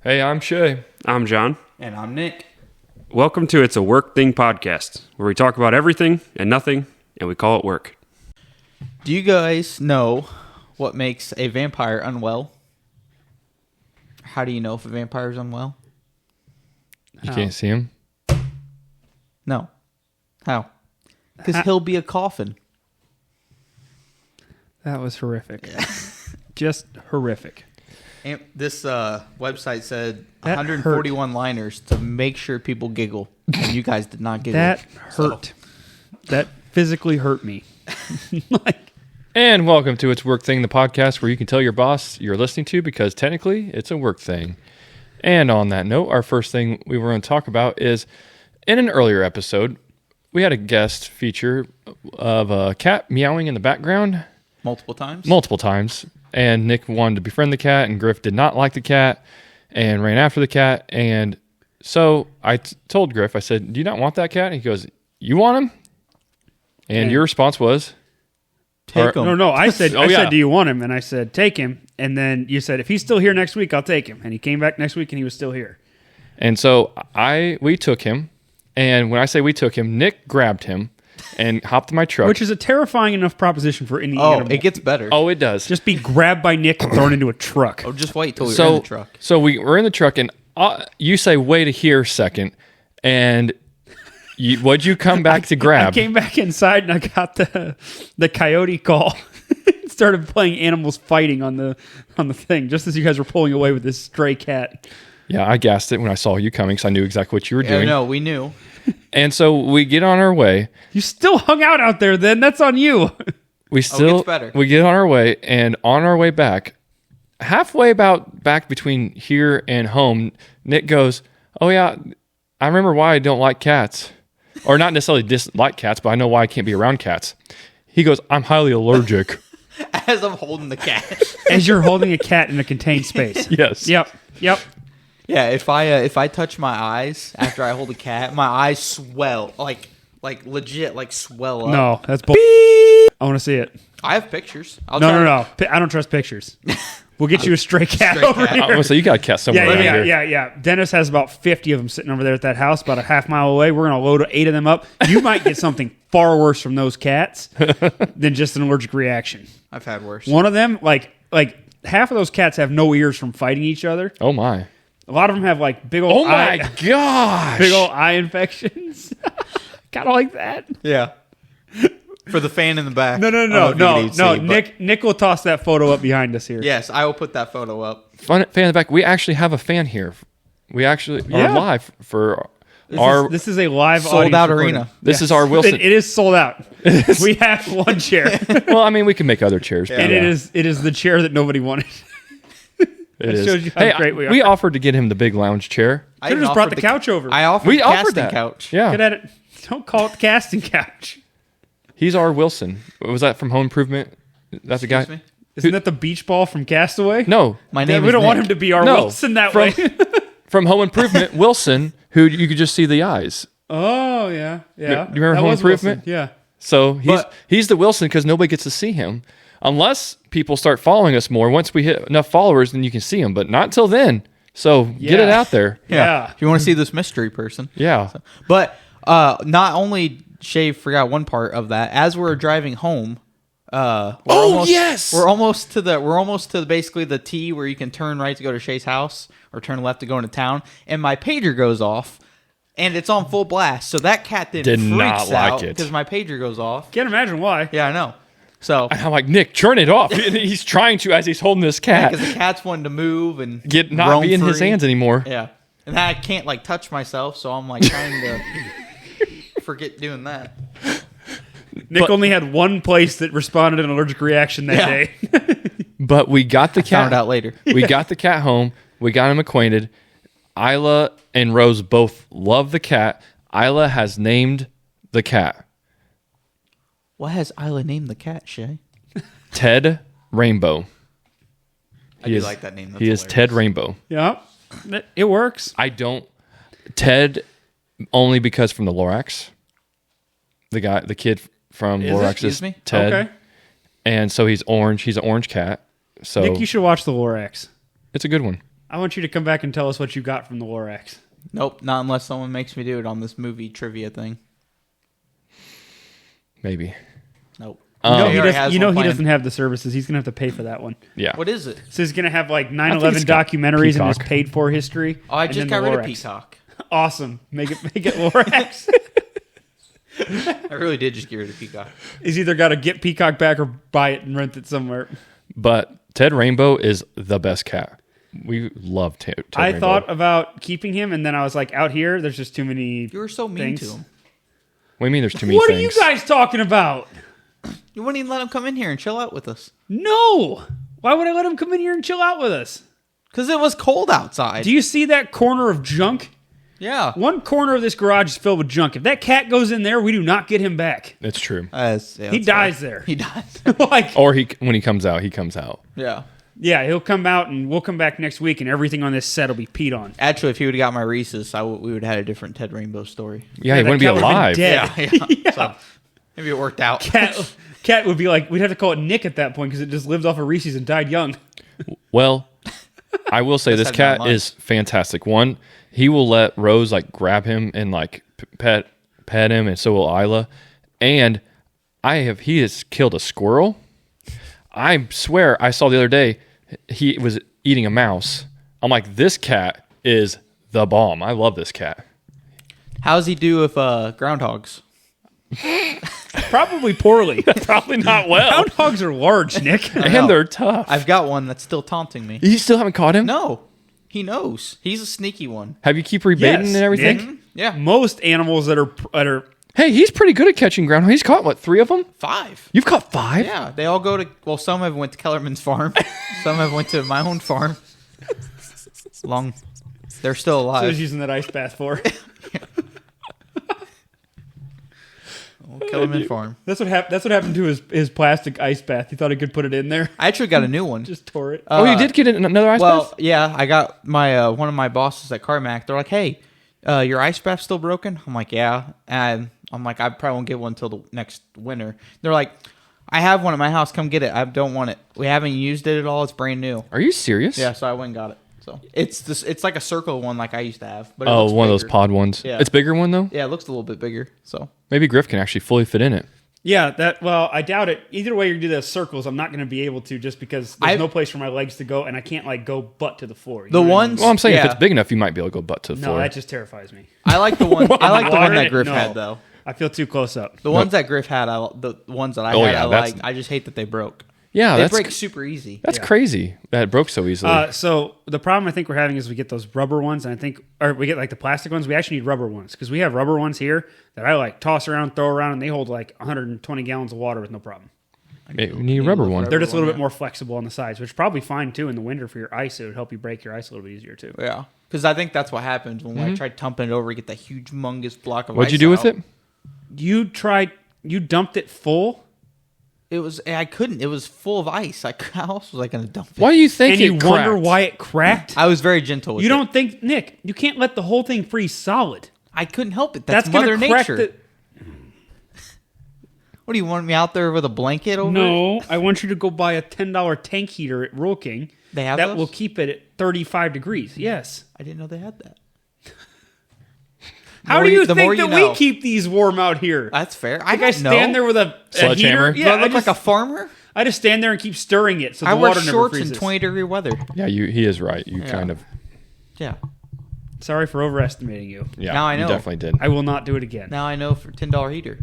Hey, I'm Shay. I'm John. And I'm Nick. Welcome to It's a Work Thing podcast, where we talk about everything and nothing, and we call it work. Do you guys know what makes a vampire unwell? How do you know if a vampire is unwell? You can't see him? No. How? Because he'll be a coffin. That was horrific. Just horrific. And this website said That 141 liners to make sure people giggle. And you guys did not giggle. That hurt. That physically hurt me. And welcome to It's Work Thing, the podcast where you can tell your boss you're listening to because technically it's a work thing. And on that note, our first thing we were going to talk about is in an earlier episode, we had a guest feature of a cat meowing in the background. Multiple times? Multiple times. And Nick wanted to befriend the cat, and Griff did not like the cat and ran after the cat. And so I told Griff, I said, do you not want that cat? And he goes, you want him? And your response was? Take him. No, I said, Oh, yeah. do you want him? And I said, take him. And then you said, if he's still here next week, I'll take him. And he came back next week and he was still here. And so we took him. And when I say we took him, Nick grabbed him and hopped in my truck. Which is a terrifying enough proposition for any Oh, animal. it gets better. Oh, it does. Just be grabbed by Nick and thrown into a truck. Oh, just wait till you're in the truck. So we're in the truck, and you say, wait here a second. And what'd you come back to grab? I came back inside and I got the coyote call. Started playing animals fighting on the thing, just as you guys were pulling away with this stray cat. Yeah, I gassed it when I saw you coming, so I knew exactly what you were doing. No, we knew. And so we get on our way. You still hung out there then. That's on you. We gets better. We get on our way, and on our way back, halfway about back between here and home, Nick goes, oh yeah, I remember why I don't like cats. Or not necessarily dislike cats, but I know why I can't be around cats. He goes, I'm highly allergic. As I'm holding the cat. As you're holding a cat in a contained space. Yes. Yep. Yeah, if I touch my eyes after I hold a cat, my eyes swell like legit swell up. No, that's bull. I want to see it. I have pictures. No. I don't trust pictures. We'll get you a stray cat Stray over cat. here. Oh, so you got a cat somewhere around here. Yeah. Dennis has about 50 of them sitting over there at that house, about a half mile away. We're going to load 8 of them up. You might get something far worse from those cats than just an allergic reaction. I've had worse. One of them, like half of those cats have no ears from fighting each other. Oh my. A lot of them have like big old Oh my gosh. big old eye infections. Kind of like that. Yeah. For the fan in the back. No. Nick will toss that photo up behind us here. Yes, I will put that photo up. Fan in the back. We actually have a fan here. We actually are live for This is a live sold out audience arena. This is our Wilson. It is sold out. We have one chair, Well, I mean, we can make other chairs. Yeah. and it is the chair that nobody wanted. It is. shows you how great we are. We offered to get him the big lounge chair. I Could've even just brought offered the couch over. I offered We the offered casting that. couch. Yeah. Get at it. Don't call it the casting couch. He's our Wilson. Was that from Home Improvement? That's the guy? Excuse me? Isn't that the beach ball from Castaway? No. My name We is don't want Nick. him to be our No, Wilson that from- way. From Home Improvement, Wilson, who you could just see the eyes. Oh yeah. Do you remember That Home was Improvement? Wilson. Yeah. So But- he's the Wilson because nobody gets to see him. Unless people start following us more. Once we hit enough followers, then you can see him. But not till then. So get it out there. Yeah. If you want to see this mystery person. Yeah. But not only Shay forgot one part of that. As we're driving home, yes! we're almost to basically the T where you can turn right to go to Shay's house or turn left to go into town. And my pager goes off, and it's on full blast. So that cat Did freaks not like out it. because my pager goes off. Can't imagine why. Yeah, I know. So I'm like, Nick, turn it off. And he's trying to as he's holding this cat. because the cat's wanting to move and Not roam be in his free. hands anymore. Yeah, and I can't touch myself, so I'm trying to forget doing that. Nick only had one place that responded an allergic reaction that Yeah. day. But we got the cat. Found out later. We got the cat home. We got him acquainted. Isla and Rose both love the cat. Isla has named the cat What has Isla named the cat, Shay? Ted Rainbow. I do like that name. That's He is hilarious. Ted Rainbow. Yeah, it works. I don't. Ted only because from the Lorax. The kid from Is it? Lorax Excuse is me? Ted. Okay. And so he's orange. He's an orange cat. So Nick, you should watch the Lorax. it's a good one. I want you to come back and tell us what you got from the Lorax. Nope, not unless someone makes me do it on this movie trivia thing. Maybe. Nope. You know, He already has he one planned. doesn't have the services. He's going to have to pay for that one. Yeah. What is it? So he's going to have like I 9/11 think it's got documentaries in his Peacock. paid for history. Oh, I and just then got the rid of Lorax. Peacock. Awesome. Make it Lorax. I really did just get rid of Peacock. He's either got to get Peacock back or buy it and rent it somewhere. But Ted Rainbow is the best cat. We love Ted I Rainbow. thought about keeping him, and then I was like, out here, there's just too many. You were so mean things. to him. What do you mean there's too many What things? are you guys talking about? You wouldn't even let him come in here and chill out with us. No. Why would I let him come in here and chill out with us? Because it was cold outside. Do you see that corner of junk? Yeah. One corner of this garage is filled with junk. If that cat goes in there, we do not get him back. It's true. He dies there. He dies. Like, Or when he comes out, he comes out. Yeah. yeah, he'll come out, and we'll come back next week, and everything on this set will be peed on. Actually, if he would have got my Reese's, we would have had a different Ted Rainbow story. Yeah, he that wouldn't be cat would've been alive. dead. Yeah. So maybe it worked out. Cat would be like, we'd have to call it Nick at that point because it just lived off of Reese's and died young. Well, I will say this That's had cat nine is fantastic. One, he will let Rose like grab him and like pet him, and so will Isla. And he has killed a squirrel. I swear I saw the other day he was eating a mouse. I'm like, this cat is the bomb. I love this cat. How's he do with groundhogs? Probably poorly. Probably not well. Groundhogs are large, Nick. And they're tough. I've got one that's still taunting me. You still haven't caught him? No. He knows. He's a sneaky one. Have you keep rebaiting Yes, and everything? Nick. Yeah. Most animals that are Hey, he's pretty good at catching groundhog. He's caught, what, 3 of them? 5. You've caught 5? Yeah. They all go to, well, some have went to Kellerman's farm. Some have went to my own farm. They're still I was alive. using that ice bath for. Kellerman farm. That's what happened to his plastic ice bath. He thought he could put it in there. I actually got a new one. Just tore it. Oh, you did get another ice Well, bath? yeah, I got my one of my bosses at Carmack. They're like, "Hey, your ice bath's still broken?" I'm like, "Yeah," and I'm like, "I probably won't get one until the next winter." They're like, "I have one at my house. Come get it. I don't want it. We haven't used it at all. It's brand new." Are you serious? Yeah, so I went and got it. So it's like a circle one like I used to have. But it Oh, looks one of those bigger. pod ones. Yeah. It's a bigger one, though? Yeah, it looks a little bit bigger. So Maybe Griff can actually fully fit in it. Yeah, I doubt it. Either way you do those circles, I'm not going to be able to just because there's no place for my legs to go, and I can't like go butt to the floor. You the know what I mean? ones. Well, I'm saying if yeah. it's big enough, you might be able to go butt to the No, floor. that just terrifies me. I like the one. I like the one that Griff No. had though. I feel too close up. The ones that Griff had, the ones that I Oh, had, yeah, I that's- like. I just hate that they broke. Yeah, They that's break super easy. that's crazy that it broke so easily. So the problem I think we're having is we get those rubber ones, and or we get like the plastic ones. We actually need rubber ones because we have rubber ones here that I like toss around, throw around, and they hold like 120 gallons of water with no problem. Maybe we need a rubber one. They're just a little one, bit more flexible on the sides, which is probably fine too in the winter for your ice. It would help you break your ice a little bit easier too. Yeah, because I think that's what happens when I tried tumping it over to get that huge, humongous block of What'd you ice do with out. it? You dumped it full, I couldn't. It was full of ice. How else was I going to dump it? Why do you think and it you wonder cracked? why it cracked. I was very gentle with You it. don't think, Nick? You can't let the whole thing freeze solid. I couldn't help it. That's gonna Mother crack Nature. What do you want me out there with a blanket over it? No, I want you to go buy a $10 tank heater at Rural King. They have that those? will keep it at 35 degrees. Yes. I didn't know they had that. How More do you- you the think more you that know. we keep these warm out here? That's fair. I don't stand know. there with a Sledgehammer? heater. Do I Yeah, look like a farmer? I just stand there and keep stirring it so the I wear water never shorts in freezes. 20-degree weather. Yeah, he is right. You kind of Yeah. Sorry for overestimating you. yeah. Now I You know. definitely did. I will not do it again. Now I know for $10 heater.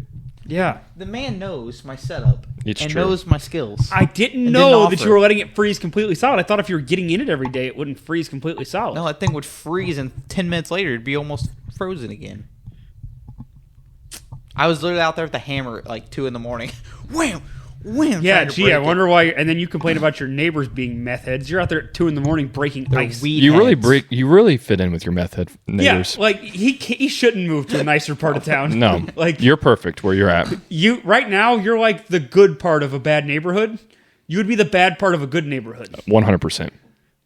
Yeah. The man knows my setup It's and true. knows my skills. I didn't And know didn't that offer. you were letting it freeze completely solid. I thought if you were getting in it every day, it wouldn't freeze completely solid. No, that thing would freeze, and 10 minutes later, it'd be almost frozen again. I was literally out there with the hammer at like 2 in the morning. Wham! Wham! Yeah, trying to gee, break I it. wonder why. And then you complain about your neighbors being meth heads. You're out there at 2 in the morning breaking ice. weed You really heads. you really fit in with your meth head neighbors. Yeah, like he shouldn't move to a nicer part of town. No, like you're perfect where you're at. you right now. You're like the good part of a bad neighborhood. You would be the bad part of a good neighborhood. 100%.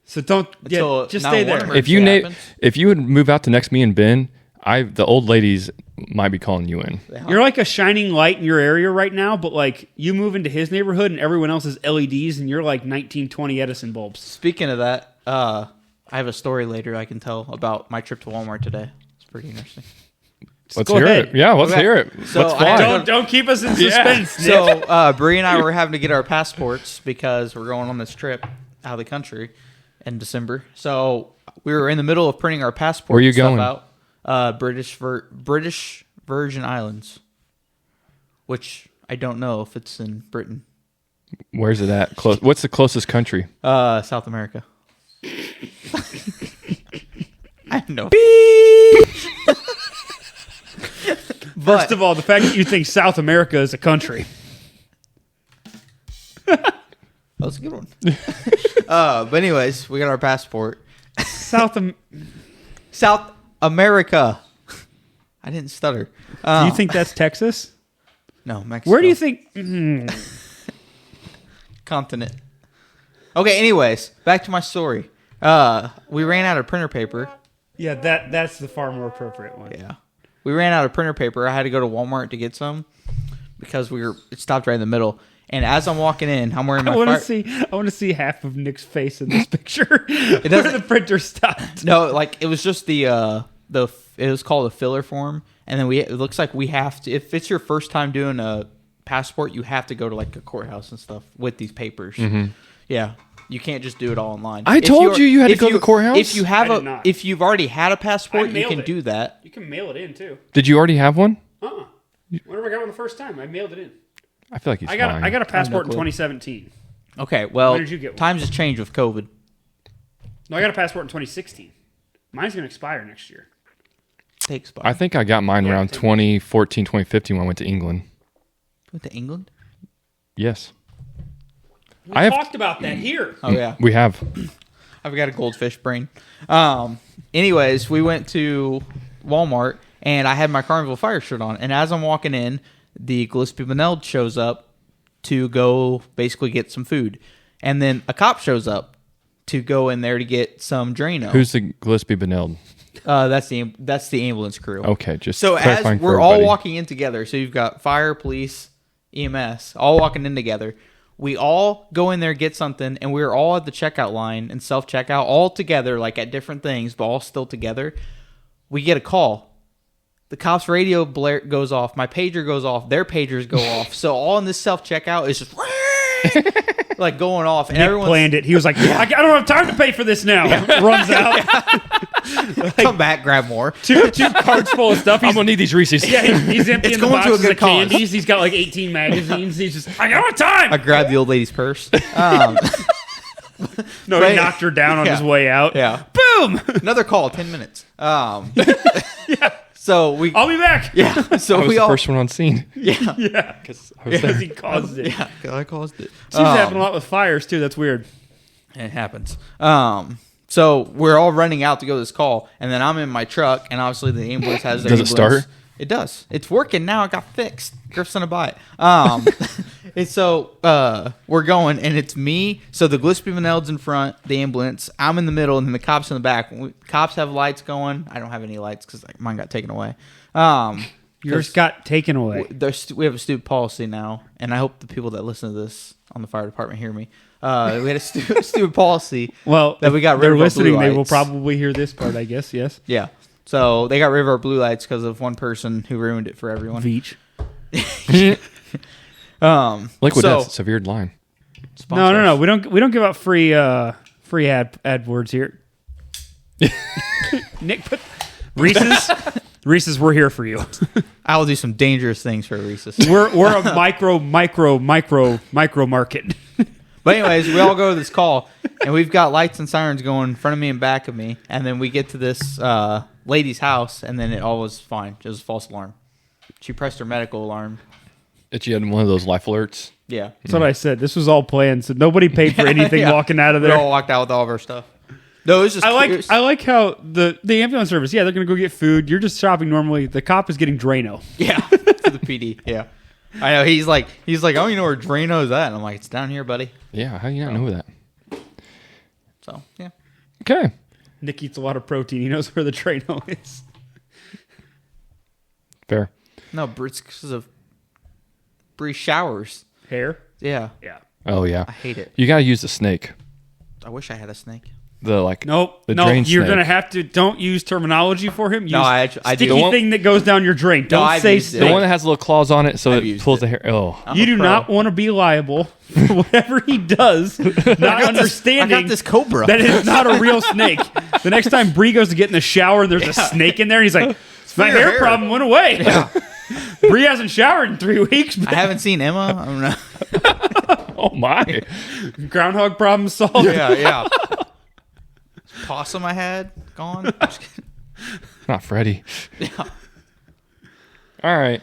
So don't Until just now stay one there. emergency If you happens. if you would move out to next me and Ben, the old ladies might be calling you in. You're like a shining light in your area right now, but like you move into his neighborhood and everyone else is LEDs and you're like 1920 Edison bulbs. Speaking of that, I have a story later I can tell about my trip to Walmart today. It's pretty interesting. Let's go hear ahead. it. Yeah, let's Okay. hear it. So Let's I fly. don't- Don't keep us in suspense. Nick. So Bree and I were having to get our passports because we're going on this trip out of the country in December. So we were in the middle of printing our passports. Where are you stuff going? Out. British Virgin Islands, which I don't know if it's in Britain. Where's it at? Close. What's the closest country? South America. I know. First of all, the fact that you think South America is a country. That was a good one. But anyways, we got our passport. South America. I didn't stutter. Do you think that's Texas? No, Mexico. Where do you think? Continent. Okay, anyways, back to my story. We ran out of printer paper. Yeah, that's the far more appropriate one. Yeah. We ran out of printer paper. I had to go to Walmart to get some because it stopped right in the middle. And as I'm walking in, I'm wearing my I want to see half of Nick's face in this picture. It doesn't- the printer stopped. No, like it was just it was called a filler form, and then it looks like we have to, if it's your first time doing a passport, you have to go to like a courthouse and stuff with these papers. Yeah, you can't just do it all online. I told you had to go to the courthouse? If you have I did not. if you've already had a passport, I you mailed can it. do that. You can mail it in too. Did you already have one? Whenever I got one the first time, I mailed it in. I feel like he's I got lying. a passport in clue. 2017. Okay, well, When did you get one? times has changed with COVID. No, I got a passport in 2016. Mine's gonna expire next year. Takes I think I got mine around 2014, 2015 when I went to England. Went to England. Yes. We I have- talked about that here. Oh yeah, We have. I've got a goldfish brain. Anyways, we went to Walmart and I had my Carnival Fire shirt on. And as I'm walking in, the Gillespie Beneld shows up to go basically get some food. And then a cop shows up to go in there to get some Drano. Who's the Gillespie Beneld? That's the ambulance crew. Okay, just So as clarifying for we're all everybody. walking in together, so you've got fire, police, EMS, all walking in together. We all go in there, get something, and we're all at the checkout line and self-checkout, all together, like at different things, but all still together. We get a call. The cop's radio goes off. My pager goes off. Their pagers go off. So all in this self-checkout is just like going off. And Nick everyone's planned it. He was like, I don't have time to pay for this now. Runs out. come back, grab more. Two carts full of stuff. I'm He's, gonna need these Reese's. yeah, he's emptying It's the going to a boxes good of cause. candies. He's got like 18 magazines. He's just, I don't have time. I grabbed the old lady's purse. No, Right. he knocked her down on Yeah. his way out. Yeah. Boom. Another call, 10 minutes. So we I'll be back. yeah. So I was we the all first one on scene. yeah. Yeah. Because I was Because there. he caused it. Yeah, I caused it. Seems to happen a lot with fires too. That's weird. It happens. So we're all running out to go to this call, and then I'm in my truck, and obviously the ambulance has their Does it ambulance. start? It does. It's working now. It got fixed. Griff's gonna buy it. And so we're going, and it's me. So the Gillespie Meneld's in front, the ambulance. I'm in the middle, and then the cops in the back. Cops have lights going. I don't have any lights because mine got taken away. Yours got taken away. We have a stupid policy now, and I hope the people that listen to this on the fire department hear me. We had a stupid policy. Well, that we got if rid they're of our listening. blue They will lights. probably hear this part, I guess. Yes. Yeah. So they got rid of our blue lights because of one person who ruined it for everyone. Veach. Liquid so, Death's a weird line. No. We don't give out free AdWords here. Nick, put Reese's. We're here for you. I will do some dangerous things for Reese's. We're a micro market. But anyways, we all go to this call, and we've got lights and sirens going in front of me and back of me, and then we get to this lady's house, and then it all was fine. It was a false alarm. She pressed her medical alarm. That you had one of those life alerts. Yeah. That's what I said. This was all planned, so nobody paid for anything Yeah. walking out of We there. all walked out with all of our stuff. No, it was just. I like how the ambulance service. Yeah, they're gonna go get food. You're just shopping normally. The cop is getting Drano. Yeah, for the PD. Yeah, I know. He's like, I don't even know where Drano's at. And I'm like, it's down here, buddy. Yeah, how do you not know that? So yeah. Okay. Nick eats a lot of protein. He knows where the Drano is. Fair. No, it's because of Bree showers. Hair. Yeah, Yeah. Oh, yeah. I hate it. You got to use the snake. I wish I had a snake. Nope. the No, drain you're snake. gonna have to. Don't use terminology for him. Use No, I sticky do. thing that goes down your drain. Don't I've say used it. The snake. one that has little claws on it, so I've it used pulls it. the hair. Oh, I'm You a do pro. not want to be liable for whatever he does, not I understanding got this cobra. that it's not a real snake. The next time Bree goes to get in the shower and there's a snake in there, and he's like, my your hair hair." problem went away. Bree hasn't showered in 3 weeks. I haven't seen Emma. I don't know. oh my! Groundhog problem solved. Yeah. Possum I had gone. Just kidding. Not Freddy. Yeah. All right.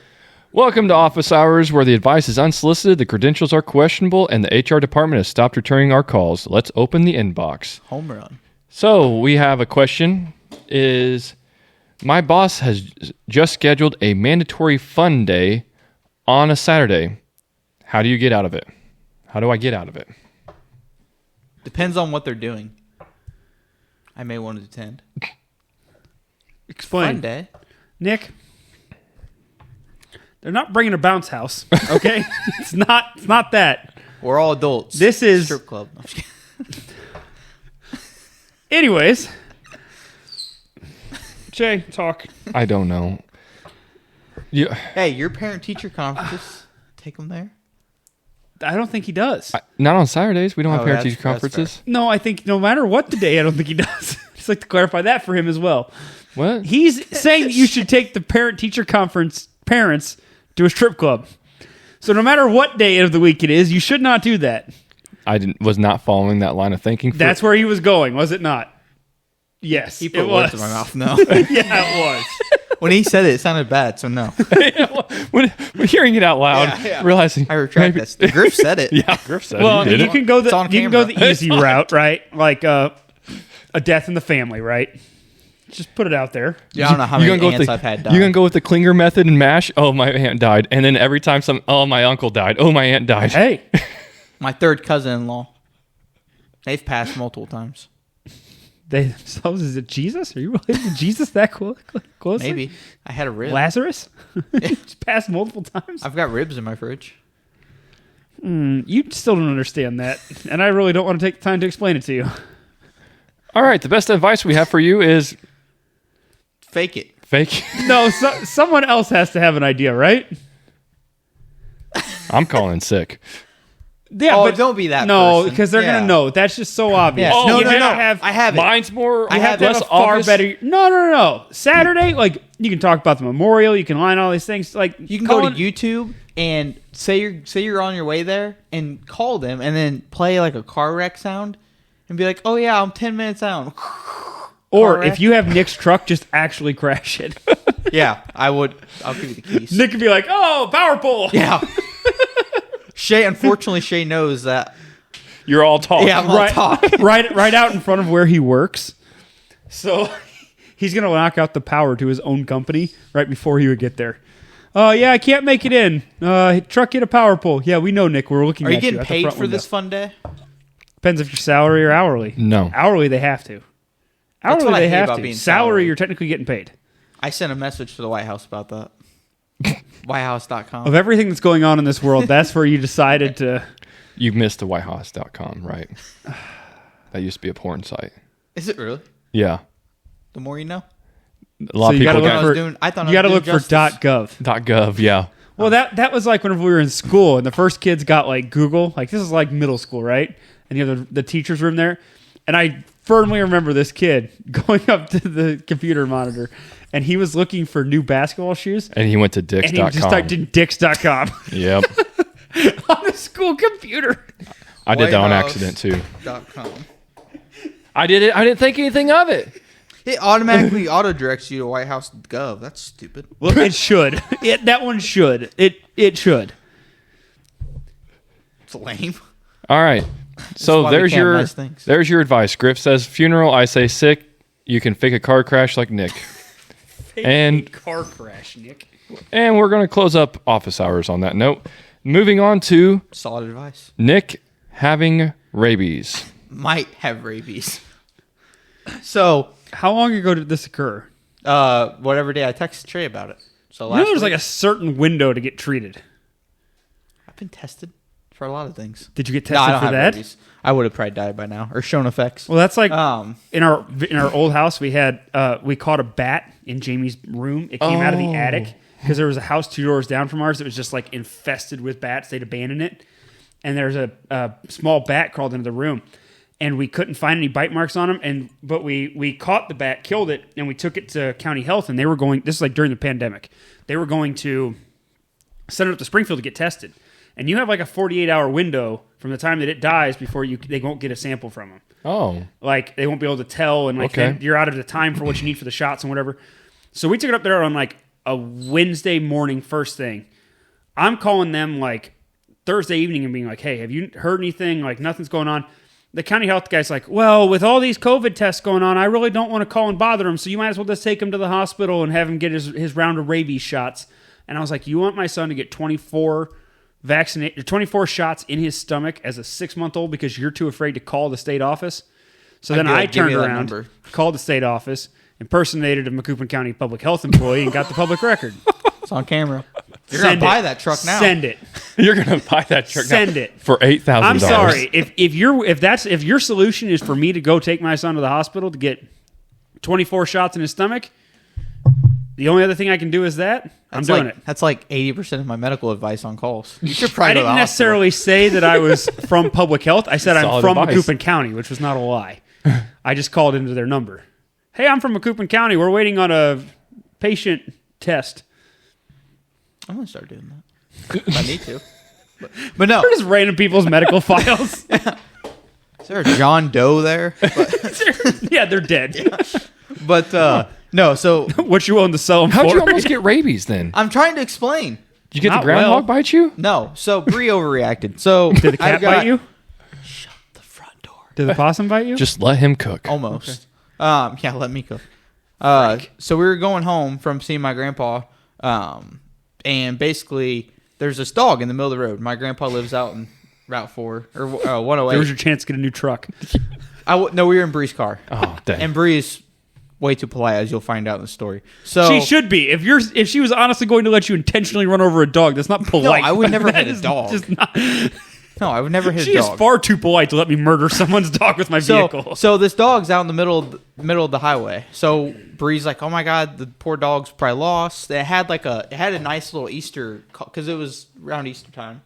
Welcome to Office Hours, where the advice is unsolicited, the credentials are questionable, and the HR department has stopped returning our calls. Let's open the inbox. Home run. So we have a question: Is my boss has just scheduled a mandatory fun day on a Saturday? How do you get out of it? How do I get out of it? Depends on what they're doing. I may want to attend. Explain. Fun day. Nick, they're not bringing a bounce house, okay? It's not that. We're all adults. This is- strip club. I'm just kidding. Anyways, Jay, talk. I don't know. You, Hey, your parent-teacher conferences. Take them there. I don't think he does. not on Saturdays. We don't have Oh, parent-teacher that's conferences. No, I think no matter what the day, I don't think he does. Just like to clarify that for him as well. What? He's saying that you should take the parent-teacher conference parents to a strip club. So no matter what day of the week it is, you should not do that. Was not following that line of thinking. That's where he was going, was it not? Yes, He put it words was. in my mouth. No. Yeah, it was. When he said it sounded bad, so no. when hearing it out loud, Yeah. realizing I retract this. Griff said it. Yeah, Griff said Well, I he mean, did you it. can go It's on the camera. easy route, right? Like a death in the family, right? Just put it out there. Yeah, I don't know how You many gonna go ants with I've had the, die. You gonna go with the Klinger method and mash? Oh, my aunt died, and then every time my uncle died. Oh, my aunt died. Hey, My third cousin-in-law. They've passed multiple times. they themselves is it Jesus? Are you related to Jesus that close? Maybe. I had a rib. Lazarus. Just passed multiple times. I've got ribs in my fridge. You still don't understand that, and I really don't want to take the time to explain it to you. All right, the best advice we have for you is Fake it. fake. No, someone else has to have an idea, right? I'm calling sick. Yeah, Oh, but don't be that No, person. because they're Yeah. gonna know. That's just so obvious. Yeah. Oh, no, you no, have no. to I have it. Mine's more. I have You have less to have a far obvious. better. No. Saturday, like you can talk about the memorial, you can line all these things. Like You can go to YouTube and say you're on your way there and call them and then play like a car wreck sound and be like, "Oh yeah, I'm 10 minutes out." or car if wreck. you have Nick's truck, just actually crash it. Yeah, I would. I'll give you the keys. Nick could be like, "Oh, power pole." Yeah. Unfortunately, Shay knows that. You're all talk. Yeah, I'm all talk. right out in front of where he works. So he's gonna knock out the power to his own company right before he would get there. Oh yeah, I can't make it in. Truck hit a power pole. Yeah, we know, Nick. We're looking Are you at getting at the paid front for window. this fun day? Depends if you're salary or hourly. No. Hourly, they have to. That's Hourly, what I they hate have about to. being Salary, salary. you're technically getting paid. I sent a message to the White House about that. WhiteHouse.com. Of everything that's going on in this world, that's where you decided to. You missed the whitehouse.com, right? That used to be a porn site. Is it really? Yeah. The more you know. A lot So of you people gotta look I got was for. doing- I thought I You was got to doing look for justice. .gov. .gov, yeah. Well, that was like whenever we were in school, and the first kids got like Google. Like this is like middle school, right? And you have the teacher's room there, and I firmly remember this kid going up to the computer monitor, and he was looking for new basketball shoes, And he went to and dicks.com. he just typed in Dix.com Yep. on the school computer. I did that on Whitehouse. accident too. .com. I did it. I didn't think anything of it. It automatically auto directs you to WhiteHouse.gov. That's stupid. Well, it should. That one should. It should. It's lame. All right. So why we there's can't have your nice things. there's your advice. Griff says funeral. I say sick. You can fake a car crash like Nick. And Car crash, Nick. and we're gonna close up office hours on that note. Moving on to Solid advice. Nick having rabies. Might have rabies. So, How long ago did this occur? whatever day I texted Trey about it. So You know, there's like a certain window to get treated. I've been tested for a lot of things. Did you get No, I tested don't for have that? rabies. I would have probably died by now or shown effects. Well, that's like Um, in our old house. We had we caught a bat in Jamie's room. It came out of the attic because there was a house 2 doors down from ours that was just like infested with bats. They'd abandoned it, and there's a small bat crawled into the room, and we couldn't find any bite marks on him. But we caught the bat, killed it, and we took it to county health, and they were going. This is like during the pandemic. They were going to send it up to Springfield to get tested. And you have like a 48-hour window from the time that it dies before they won't get a sample from them. Oh. Like, they won't be able to tell, and like Okay. you're out of the time for what you need for the shots and whatever. So we took it up there on like a Wednesday morning first thing. I'm calling them like Thursday evening and being like, hey, have you heard anything? Like, nothing's going on. The county health guy's like, well, with all these COVID tests going on, I really don't want to call and bother him, so you might as well just take him to the hospital and have him get his round of rabies shots. And I was like, you want my son to get 24 shots in his stomach as a 6-month-old because you're too afraid to call the state office? So then I turned around, called the state office, impersonated a Macoupin County public health employee, and got the public record. It's on camera. You're going to buy that truck now. Send it. You're going to buy that truck Send now it. for $8,000. I'm sorry. If your solution is for me to go take my son to the hospital to get 24 shots in his stomach, the only other thing I can do is that. I'm doing it. That's like 80% of my medical advice on calls. You should probably I go to the didn't necessarily say that I was from public health. I said I'm Solid from advice. Macoupin County, which was not a lie. I just called into their number. Hey, I'm from Macoupin County. We're waiting on a patient test. I'm going to start doing that. If I need to. But no. We're just random people's medical files. Is there a John Doe there? Yeah, they're dead. But no, so What you willing to sell them How'd for? you almost get rabies then? I'm trying to explain. Did you get Not the groundhog well. bite you? No, so Bree overreacted. So Did the cat bite you? The front door. Did the possum bite you? Just let him cook. Almost. Yeah, let me cook. So we were going home from seeing my grandpa, and basically there's this dog in the middle of the road. My grandpa lives out in Route 4 or 108. There was your chance to get a new truck. No, we were in Bree's car. Oh, dang. And Bree is way too polite, as you'll find out in the story. So She should be. If she was honestly going to let you intentionally run over a dog, that's not polite. I would never That hit a is dog. just not- No, I would never hit She a is dog. far too polite to let me murder someone's dog with my vehicle. So this dog's out in the middle of the highway. So Bree's like, "Oh my god, the poor dog's probably lost." It had a nice little Easter because it was around Easter time.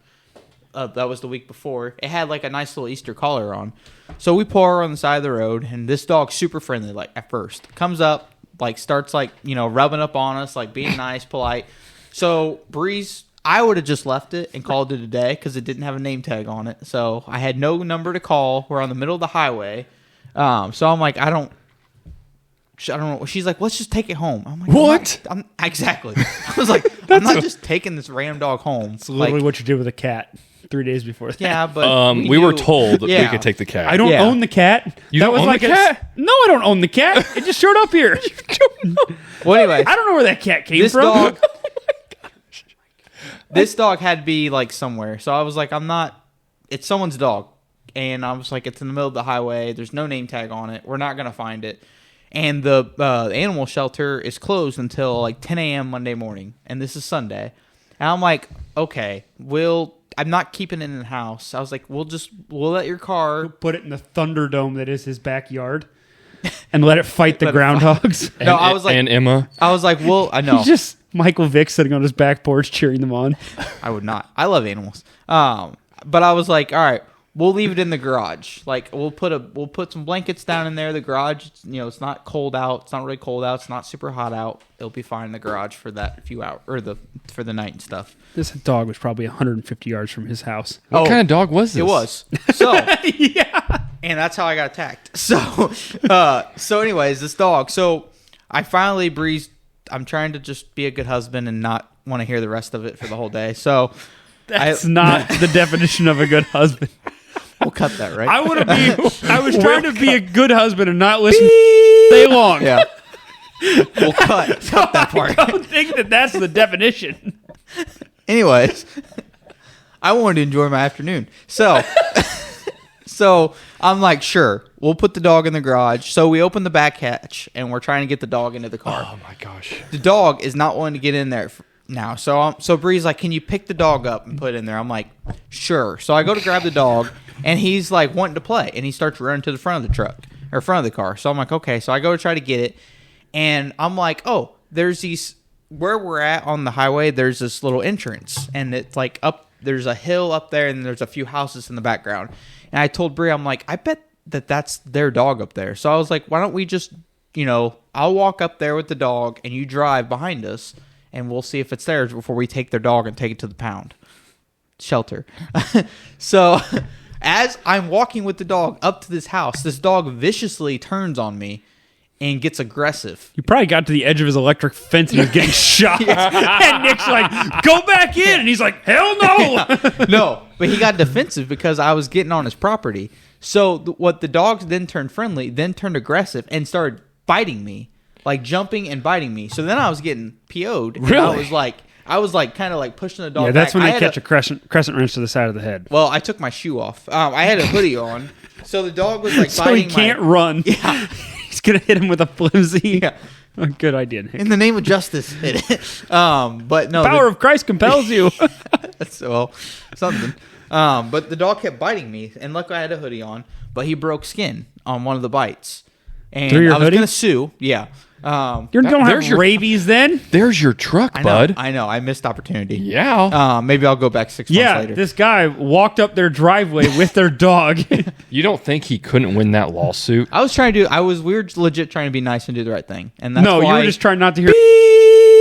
That was the week before. It had like a nice little Easter collar on. So we pull her on the side of the road, and this dog's super friendly. Like at first, comes up, like starts like rubbing up on us, like being nice, polite. So Bree's. I would have just left it and called it a day because it didn't have a name tag on it. So I had no number to call. We're on the middle of the highway. So I'm like, I don't know. She's like, let's just take it home. I'm like, What? Exactly. I was like, I'm not just taking this random dog home. It's literally what you did with a cat 3 days before that. Yeah, but We were knew- told that we Yeah. could take the cat. I don't Yeah. own the cat. You don't own the cat? No, I don't own the cat. It just showed up here. Well, anyway, I don't know where that cat came this from. dog. This dog had to be like somewhere. So I was like, it's someone's dog. And I was like, it's in the middle of the highway. There's no name tag on it. We're not going to find it. And the animal shelter is closed until like 10 a.m. Monday morning. And this is Sunday. And I'm like, okay, I'm not keeping it in the house. I was like, we'll let your car. Put it in the Thunderdome that is his backyard and let it fight the Let it fight. groundhogs. No, I was like, and Emma. I was like, well, I know. He's just Michael Vick sitting on his back porch cheering them on. I would not. I love animals. But I was like, all right, we'll leave it in the garage. Like we'll put some blankets down in there. The garage, it's not cold out. It's not really cold out. It's not super hot out. It'll be fine in the garage for that few hours for the night and stuff. This dog was probably 150 yards from his house. What kind of dog was this? It was. So Yeah. and that's how I got attacked. So anyways, this dog. So I finally breezed. I'm trying to just be a good husband and not want to hear the rest of it for the whole day. So That's not the definition of a good husband. we'll cut that, right? I was trying to be a good husband and not listen day long. Yeah. We'll cut that part. I don't think that's the definition. Anyways, I wanted to enjoy my afternoon. So I'm like, sure, we'll put the dog in the garage. So we open the back hatch and we're trying to get the dog into the car. Oh my gosh. The dog is not wanting to get in there. now. So Bree's like, can you pick the dog up and put it in there? I'm like, sure. So I go to grab the dog, and he's like wanting to play, and he starts running to the front of the truck or front of the car. So I'm like, okay. So I go to try to get it, and I'm like, oh, there's these where we're at on the highway. There's this little entrance, and it's like up. There's a hill up there, and there's a few houses in the background. And I told Bree, I'm like, I bet that's their dog up there. So I was like, why don't we just, I'll walk up there with the dog, and you drive behind us, and we'll see if it's theirs before we take their dog and take it to the pound shelter. So as I'm walking with the dog up to this house, this dog viciously turns on me and gets aggressive. You probably got to the edge of his electric fence and he was getting shot. And Nick's like, go back in. And he's like, hell no. Yeah. No, but he got defensive because I was getting on his property. So what the dogs then turned friendly, then turned aggressive and started biting me, like jumping and biting me. So then I was getting PO'd. And Really? I was like kind of like pushing the dog Yeah, that's back. when they catch a crescent wrench to the side of the head. Well, I took my shoe off. I had a hoodie on. So the dog was like So biting he can't my... So Yeah. He's going to hit him with a flimsy. Yeah. Oh, good idea, Nick. In the name of justice, hit it. But no, Power of Christ compels you. well, something. But the dog kept biting me, and luckily I had a hoodie on. But he broke skin on one of the bites, and Through your I was hoodie? gonna sue. Yeah. You don't there's have your- rabies then? There's your truck, bud. I know. I missed opportunity. Yeah. Maybe I'll go back 6 months Yeah, later. this guy walked up their driveway with their dog. You don't think he couldn't win that lawsuit? I was trying to do. We were legit trying to be nice and do the right thing, and that's No, why you were just trying not to hear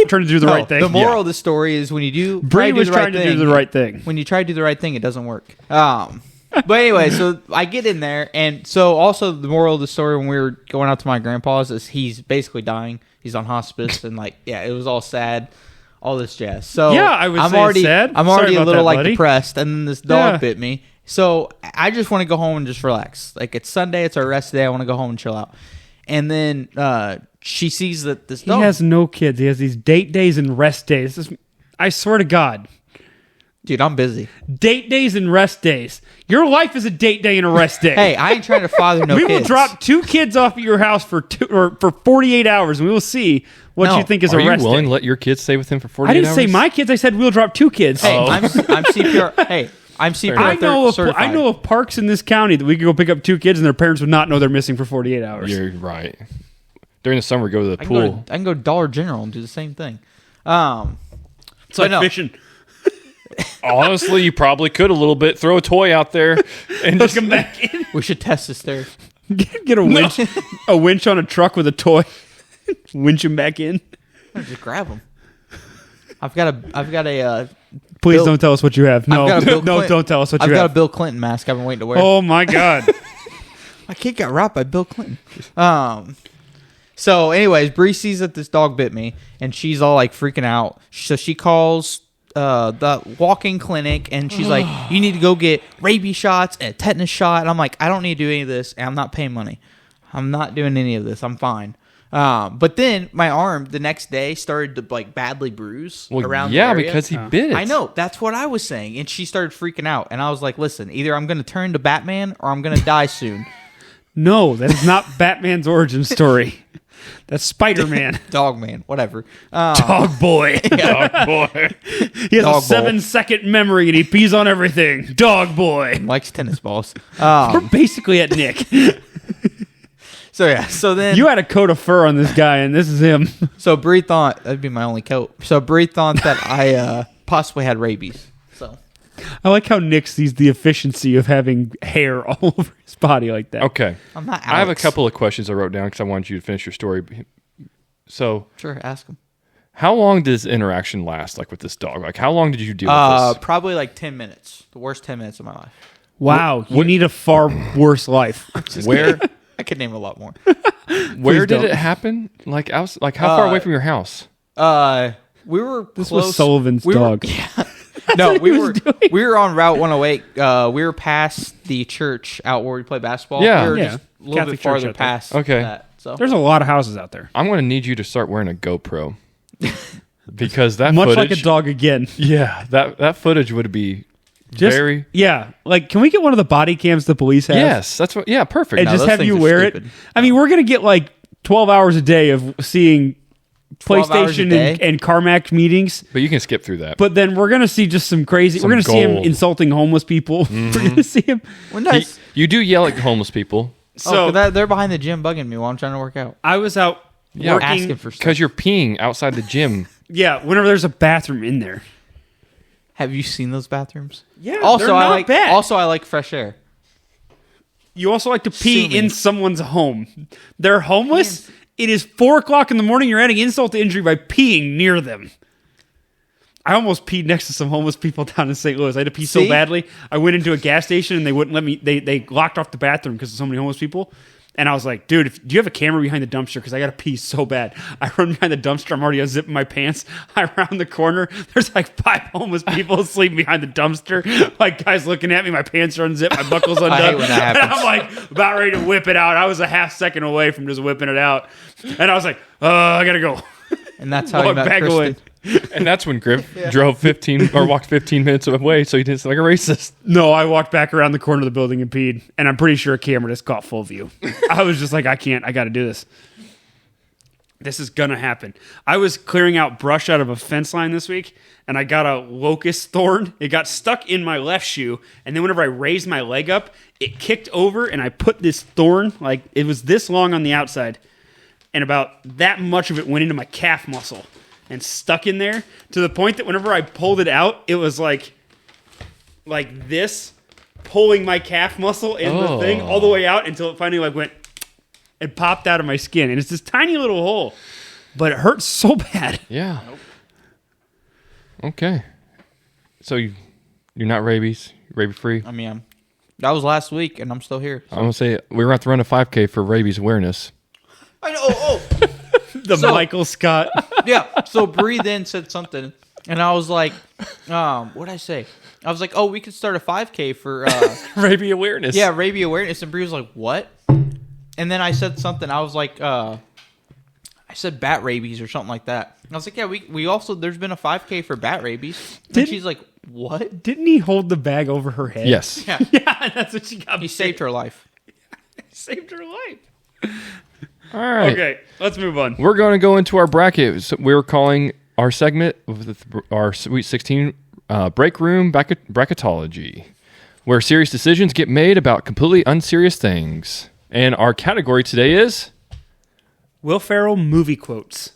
trying to do the No, right thing. The moral of the story is when you do Bree was do the right trying to thing, do the right thing. When you try to do the right thing, it doesn't work. But anyway, so I get in there, and so also the moral of the story when we were going out to my grandpa's is he's basically dying. He's on hospice, and it was all sad, all this jazz. So Yeah, I would I'm say already, it's sad. I'm Sorry already a about little that, buddy. depressed, and then this dog Yeah. bit me. So I just want to go home and just relax. Like it's Sunday, it's our rest day. I want to go home and chill out. And then she sees that this He dog has no kids. He has these date days and rest days. I swear to God. Dude, I'm busy. Date days and rest days. Your life is a date day and a rest day. Hey, I ain't trying to father no we kids. will drop 2 kids off at your house for 48 hours, and we will see what No. you think is Are a you rest willing day. to let your kids stay with him for 48 I didn't hours? say my kids. I said we'll drop 2 kids. Hey, Oh. I'm CPR. Hey, I'm CPR certified. I know of parks in this county that we could go pick up 2 kids and their parents would not know they're missing for 48 hours. You're right. During the summer, go to the I can pool. I can go to Dollar General and do the same thing. It's like fishing. Honestly, you probably could a little bit. Throw a toy out there and just Come back in. We should test this there. Get a winch on a truck with a toy. Winch him back in. Just grab them. I've got a. Please Bill- don't tell us what you have. No, got a Bill no, Clinton- don't tell us what I've you got a have. Bill Clinton mask I've been waiting to wear. Oh my God. My kid got robbed by Bill Clinton. So, anyways, Bree sees that this dog bit me, and she's all like freaking out. So she calls the walk-in clinic, and she's like, "You need to go get rabies shots and a tetanus shot." And I'm like, "I don't need to do any of this, and I'm not paying money. I'm not doing any of this. I'm fine." But then my arm the next day started to like badly bruise around. yeah, the area. because he bit it. I know. That's what I was saying. And she started freaking out. And I was like, listen, either I'm going to turn to Batman or I'm going to die soon. No, that is not Batman's origin story. That's Spider-Man. Dog man, whatever. Dog boy. Dog boy. He has Dog a 7-second memory and he pees on everything. Dog boy. Likes tennis balls. We're basically at Nick. So yeah. So then, You had a coat of fur on this guy, and this is him. so Bree thought that'd be my only coat. So Bree thought that I possibly had rabies. So I like how Nick sees the efficiency of having hair all over his body like that. Okay. I'm not. Alex. I have a couple of questions I wrote down because I wanted you to finish your story. So, Sure, ask him. how long does interaction last, like with this dog? Like, how long did you deal with this? Probably like 10 minutes. The worst 10 minutes of my life. Wow, you need a far worse life. Where I could name a lot more. where did don't. it happen? Like, how far away from your house? We were This close. was Sullivan's dog. No, we he were was doing. we were on Route 108. We were past the church out where we play basketball. Yeah. we were Yeah. just a little Catholic bit church farther out there. past. Okay. that. So There's a lot of houses out there. I'm going to need you to start wearing a GoPro because that Much footage, like a dog again. yeah, that footage would be Just, very. Yeah. Like, can we get one of the body cams the police have? Yes, that's what. Yeah, perfect. And No, just those have you things are wear stupid. it? I mean, we're going to get like 12 hours a day of seeing 12 hours a PlayStation day? and Carmack meetings. But you can skip through that. But then we're going to see just some crazy... Some we're going to see him gold. insulting homeless people. We're going to see him... When does, You do yell at homeless people. So they're behind the gym bugging me while I'm trying to work out. I was out working... Asking for stuff. Because you're peeing outside the gym. Yeah, whenever there's a bathroom in there. Have you seen those bathrooms? Yeah, Also, they're I not like. bad. Also, I like fresh air. You also like to pee Sue me. in someone's home. They're homeless. It is 4:00 in the morning. You're adding insult to injury by peeing near them. I almost peed next to some homeless people down in St. Louis. I had to pee so See? badly. I went into a gas station and they wouldn't let me. They locked off the bathroom because of so many homeless people. And I was like, dude, do you have a camera behind the dumpster? Because I got to pee so bad. I run behind the dumpster. I'm already unzipping my pants. I round the corner. There's like 5 homeless people sleeping behind the dumpster. Like guys looking at me. My pants are unzipped. My buckle's undone. hate when that And happens. I'm like about ready to whip it out. I was a half second away from just whipping it out. And I was like, I got to go. And that's how you Walk met back Kristen. away. And that's when Griff drove 15 or walked 15 minutes away, so he didn't sound like a racist. No, I walked back around the corner of the building and peed, and I'm pretty sure a camera just caught full view. I was just like, I got to do this. This is gonna happen. I was clearing out brush out of a fence line this week, and I got a locust thorn. It got stuck in my left shoe, and then whenever I raised my leg up, it kicked over, and I put this thorn, like it was this long on the outside, and about that much of it went into my calf muscle and stuck in there to the point that whenever I pulled it out, it was like this, pulling my calf muscle in the thing all the way out until it finally like went and popped out of my skin. And it's this tiny little hole, but it hurts so bad. Yeah. Okay. So you're not rabies free? I mean, that was last week, and I'm still here. I'm going to say we're going to have to run a 5K for rabies awareness. I know. Oh, The Michael Scott. yeah. So Bree then said something, and I was like, what did I say? I was like, oh, we could start a 5K for Rabies awareness. yeah, rabies awareness. And Bree was like, what? And then I said something. I was like, I said bat rabies or something like that. And I was like, yeah, we also, there's been a 5K for bat rabies. And she's like, what? Didn't he hold the bag over her head? Yes. Yeah. Yeah, that's what she got. He saved her life. Saved her life. All right. Okay, let's move on. We're going to go into our bracket. So we're calling our segment with our Sweet 16 break room bracketology, where serious decisions get made about completely unserious things. And our category today is Will Ferrell movie quotes.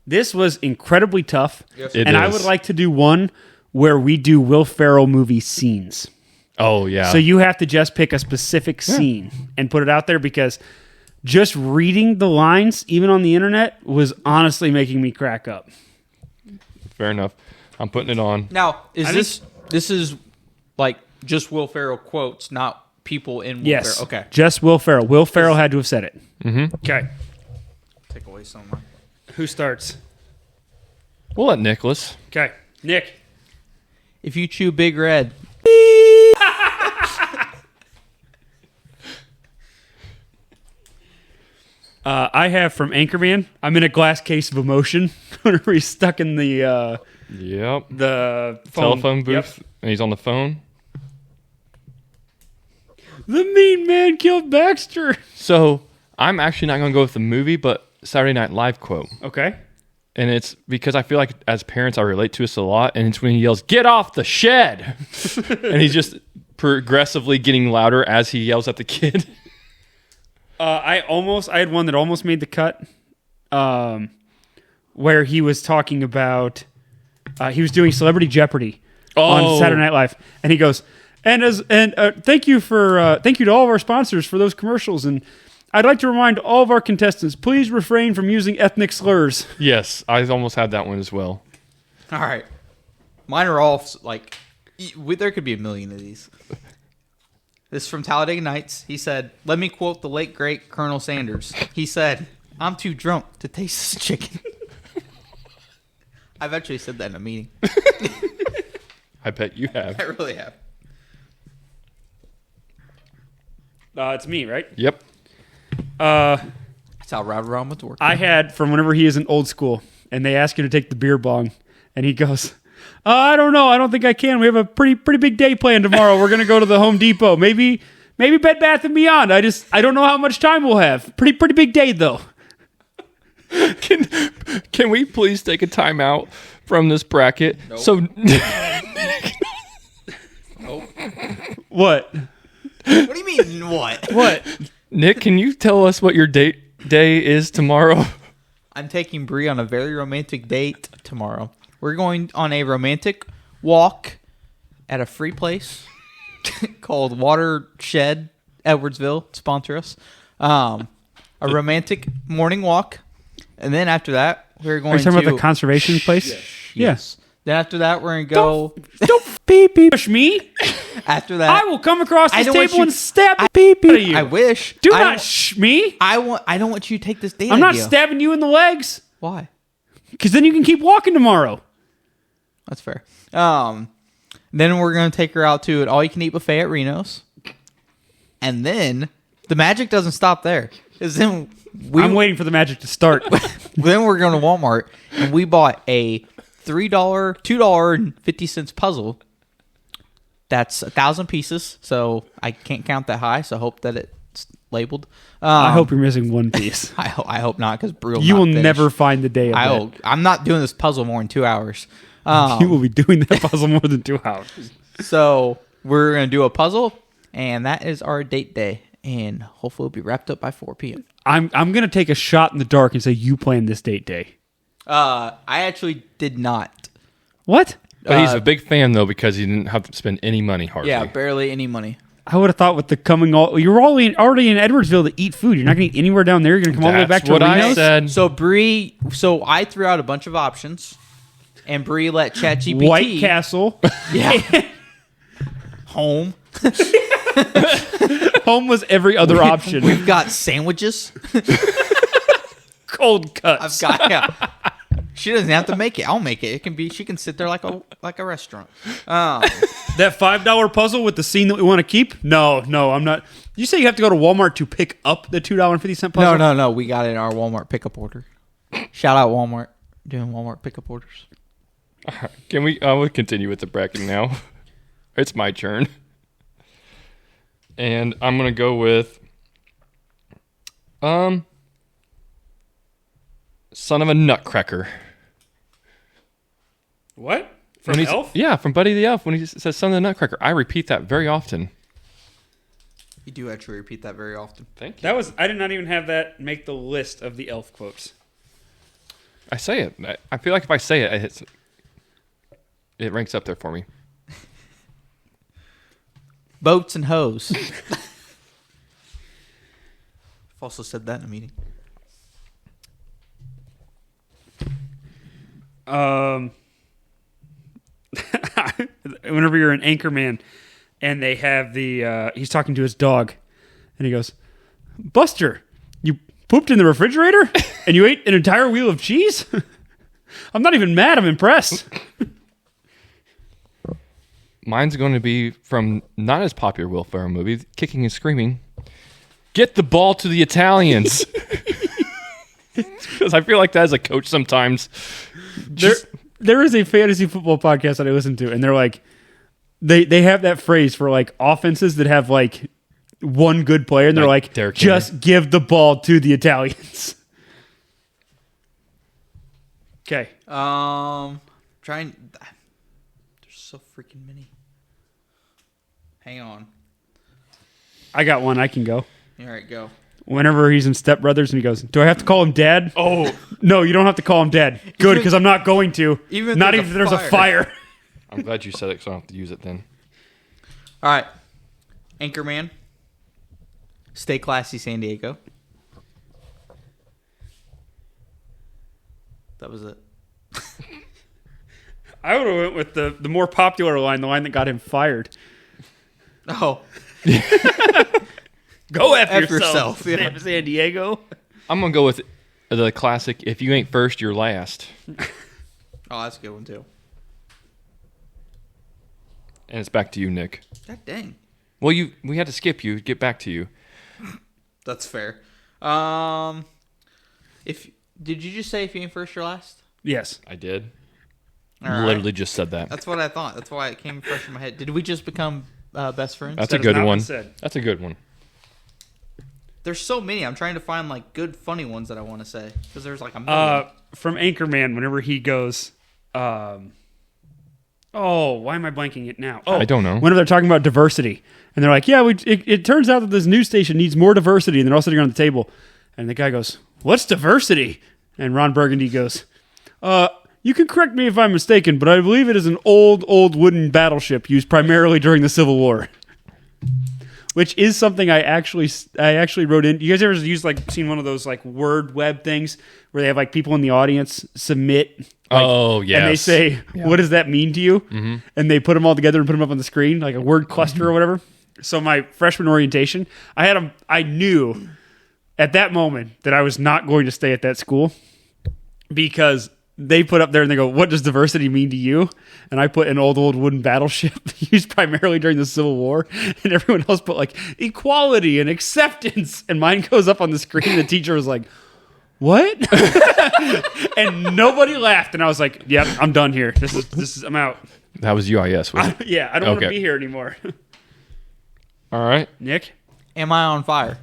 This was incredibly tough. Yes. It and I is. would like to do one where we do Will Ferrell movie scenes. Oh yeah. So you have to just pick a specific scene and put it out there, because just reading the lines, even on the internet, was honestly making me crack up. Fair enough. I'm putting it on. Now, I this is like just Will Ferrell quotes, not people in Will Yes. Ferrell. Okay. Just Will Ferrell. Will Ferrell had to have said it. Mm-hmm. Okay. Take away some of mine. Who starts? We'll let Nicholas. Okay. Nick. If you chew Big Red, I have from Anchorman, I'm in a glass case of emotion. Whenever he's stuck in the Yep. phone. Telephone Yep. booth, and he's on the phone. The mean man killed Baxter. So I'm actually not going to go with the movie, but Saturday Night Live quote. Okay. And it's because I feel like as parents, I relate to this a lot. And it's when he yells, "Get off the shed!" and he's just progressively getting louder as he yells at the kid. I had one that almost made the cut, where he was talking about he was doing Celebrity Jeopardy on Saturday Night Live, and he goes, thank you to all of our sponsors for those commercials, and I'd like to remind all of our contestants, please refrain from using ethnic slurs. Yes, I almost had that one as well. all right. Mine are all like, there could be a million of these. This is from Talladega Nights. He said, let me quote the late, great Colonel Sanders. He said, I'm too drunk to taste this chicken. I've actually said that in a meeting. I bet you have. I really have. It's me, right? Yep. That's how Rod Ron went to work. I had from whenever he is in Old School, and they ask him to take the beer bong, and he goes, I don't know. I don't think I can. We have a pretty big day planned tomorrow. We're gonna go to the Home Depot. Maybe Bed Bath and Beyond. I don't know how much time we'll have. Pretty big day though. Can we please take a time out from this bracket? Nope. So What? What do you mean, what? What? Nick, can you tell us what your day is tomorrow? I'm taking Bree on a very romantic date tomorrow. We're going on a romantic walk at a free place called Watershed, Edwardsville. Sponsor us. A romantic morning walk. And then after that, we're going Are you talking to... about the conservation place? Yes. Then after that, we're going to go... Don't pee push me. After that... I will come across I this don't want table you- and stab the pee out of you. I wish. Do I not don't- shh me. I don't want you to take this date I'm not idea. stabbing you in the legs. Why? Because then you can keep walking tomorrow. That's fair. Then we're going to take her out to an all-you-can-eat buffet at Reno's. And then the magic doesn't stop there. 'Cause then I'm waiting for the magic to start. then we're going to Walmart, and we bought a $2.50 puzzle. That's 1,000 pieces, so I can't count that high, so I hope that it's labeled. I hope you're missing one piece. I hope not, because Bree You will not finish. never find the day of I that. hope. I'm not doing this puzzle more than 2 hours. You will be doing that puzzle more than 2 hours. So we're going to do a puzzle, and that is our date day. And hopefully it'll be wrapped up by 4 p.m. I'm going to take a shot in the dark and say you planned this date day. I actually did not. What? But he's a big fan, though, because he didn't have to spend any money hardly. Yeah, barely any money. I would have thought with the coming you're already in Edwardsville to eat food. You're not going to eat anywhere down there. You're going to come all the way back to what I Reno's? said. So I threw out a bunch of options, and Bree let ChatGPT... White Castle. Yeah. Home. Home was every other option. We've got sandwiches. Cold cuts. She doesn't have to make it. I'll make it. It can be. She can sit there like a restaurant. That $5 puzzle with the scene that we want to keep? No, I'm not. You say you have to go to Walmart to pick up the $2.50 puzzle? No. We got it in our Walmart pickup order. Shout out Walmart. Doing Walmart pickup orders. Can we? We'll continue with the bracket now. It's my turn, and I'm gonna go with son of a nutcracker. What? When From he's- Elf? Yeah, from Buddy the Elf. When he says son of the nutcracker, I repeat that very often. You do actually repeat that very often. Thank you. I did not even have that make the list of the Elf quotes. I say it. I feel like if I say it, it ranks up there for me. Boats and hoes. I've also said that in a meeting. Whenever you're an anchorman and they have he's talking to his dog and he goes, Buster, you pooped in the refrigerator and you ate an entire wheel of cheese? I'm not even mad. I'm impressed. Mine's going to be from not as popular Will Ferrell movie, Kicking and Screaming. Get the ball to the Italians. Because I feel like that as a coach sometimes. There is a fantasy football podcast that I listen to, and they're like, they have that phrase for like offenses that have like one good player, and they're Like like, Derrick just give the ball to the Italians. Okay. Trying. There's so freaking many. Hang on. I got one. I can go. All right, go. Whenever he's in Step Brothers and he goes, do I have to call him Dad? Oh, No, you don't have to call him Dad. Good, because I'm not going to. even Not there's even a if there's a fire. I'm glad you said it, so I don't have to use it then. All right. Anchorman. Stay classy, San Diego. That was it. I would have went with the more popular line, the line that got him fired. Oh. Go F F yourself. yourself, yeah. San Diego. I'm going to go with the classic, if you ain't first, you're last. Oh, that's a good one, too. And it's back to you, Nick. God dang. Well, we had to skip you, get back to you. That's fair. Did you just say if you ain't first, you're last? Yes. I did. All right. Literally just said that. That's what I thought. That's why it came fresh in my head. Did we just become best friends? That's That a is good not what one. it said. That's a good one. There's so many. I'm trying to find like good, funny ones that I want to say because there's like a million. From Anchorman, whenever he goes, why am I blanking it now? Oh, I don't know. Whenever they're talking about diversity, and they're like, yeah, it turns out that this news station needs more diversity, and they're all sitting around the table, and the guy goes, what's diversity? And Ron Burgundy goes, you can correct me if I'm mistaken, but I believe it is an old wooden battleship used primarily during the Civil War. Which is something I actually wrote in. You guys ever seen one of those like word web things where they have like people in the audience submit? Oh, yes. And they say, what does that mean to you? Mm-hmm. And they put them all together and put them up on the screen, like a word cluster or whatever. So my freshman orientation, I knew at that moment that I was not going to stay at that school because they put up there and they go, what does diversity mean to you? And I put an old wooden battleship used primarily during the Civil War. And everyone else put like equality and acceptance. And mine goes up on the screen. And the teacher was like, what? And nobody laughed. And I was like, yep, I'm done here. This is I'm out. That was UIS, wasn't it? Yeah, I don't want to be here anymore. All right. Nick? Am I on fire?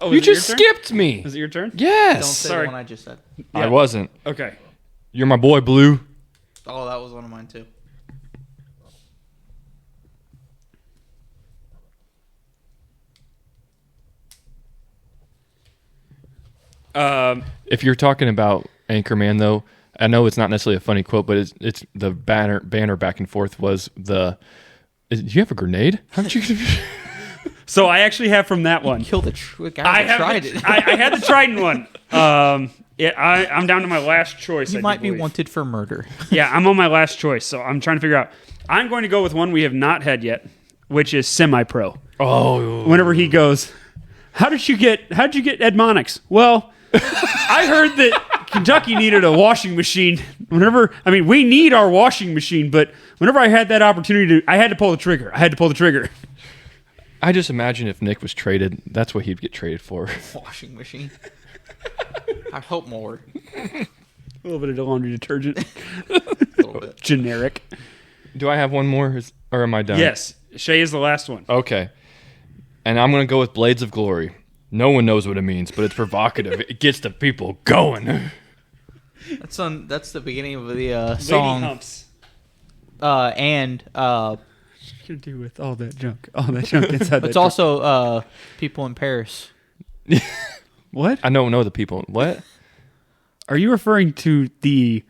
Oh, You just skipped me. Is it your turn? Yes. Don't say Sorry. the one I just said. I wasn't. Okay. You're my boy, Blue. Oh, that was one of mine too. If you're talking about Anchorman, though, I know it's not necessarily a funny quote, but it's the banner back and forth was do you have a grenade? How did you? So I actually have from that one. Kill the guy that tried it. I had the Trident one. I'm down to my last choice. You might be wanted for murder. Yeah, I'm on my last choice, so I'm trying to figure out. I'm going to go with one we have not had yet, which is semi-pro. Oh, Whenever he goes, how'd you get Edmonix? Well, I heard that Kentucky needed a washing machine. We need our washing machine, but whenever I had that opportunity, I had to pull the trigger. I just imagine if Nick was traded, that's what he'd get traded for. Washing machine. I hope more. A little bit of laundry detergent. A little bit. Generic. Do I have one more, or am I done? Yes. Shay is the last one. Okay. And I'm going to go with Blades of Glory. No one knows what it means, but it's provocative. It gets the people going. That's the beginning of the Lady song. humps. And What you do with all that junk inside it's also people in Paris. What? I don't know the people. What? Are you referring to the...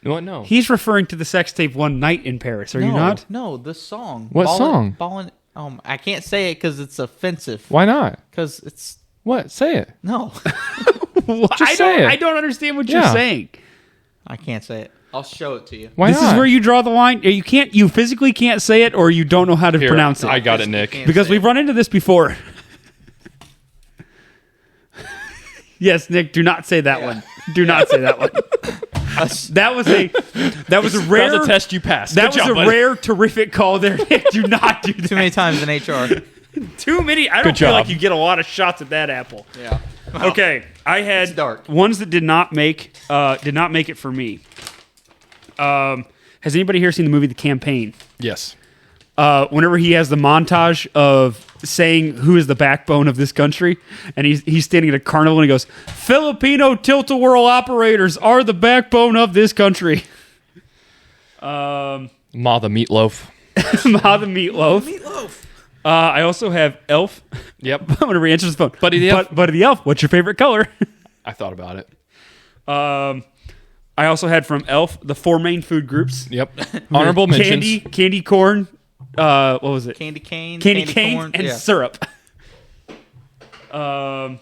What? No. He's referring to the sex tape One Night in Paris, are you not? No, the song. What song? I can't say it because it's offensive. Why not? Because it's... What? Say it. No. say it. I don't understand what you're saying. I can't say it. I'll show it to you. Why This not? is where you draw the line. You physically can't say it, or you don't know how to Here, pronounce it. I got it, Nick. Can't Because say we've it. run into this before. Yes, Nick, do not say that one. Do not say that one. That was a rare That was a test you passed. That Good was job, a buddy. rare, terrific call there, Nick. Do not do that. Too many times in HR. Too many. I don't Good feel job. like you get a lot of shots at that apple. Yeah. Okay, I had It's dark. ones that did not make it for me. Has anybody here seen the movie The Campaign? Yes. Whenever he has the montage of saying who is the backbone of this country, and he's standing at a carnival and he goes, Filipino tilt-a-whirl operators are the backbone of this country. Ma the Meatloaf. Ma the Meatloaf. Meatloaf. I also have Elf. Yep. Whenever he answers the phone. Buddy the Elf. Buddy the Elf, what's your favorite color? I thought about it. I also had from Elf the four main food groups. Yep. Honorable mentions. Candy corn, what was it? Candy cane. Candy cane corn. and Yeah. syrup. Has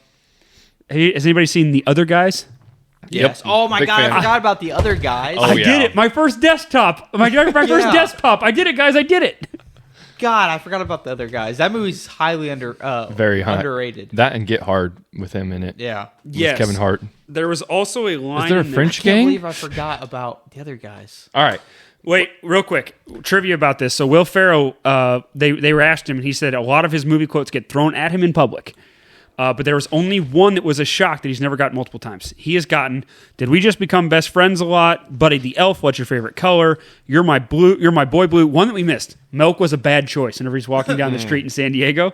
anybody seen The Other Guys? Yes. Yep. Oh my Big god, fan. I forgot about the other guys. Oh, I yeah. did it. My first desktop. My first Yeah. desktop. I did it, guys. I did it. God, I forgot about the other guys. That movie's highly Very high. underrated. That and Get Hard with him in it. Yeah. With Yes. Kevin Hart. There was also a line. Is there a in there- French I can't gang? believe I forgot about the other guys. All right. Wait, real quick. Trivia about this. So Will Ferrell, they asked him, and he said a lot of his movie quotes get thrown at him in public. But there was only one that was a shock that he's never gotten multiple times. He has gotten, did we just become best friends a lot? Buddy the Elf, what's your favorite color? You're my boy blue. One that we missed. Milk was a bad choice whenever he's walking down the street in San Diego.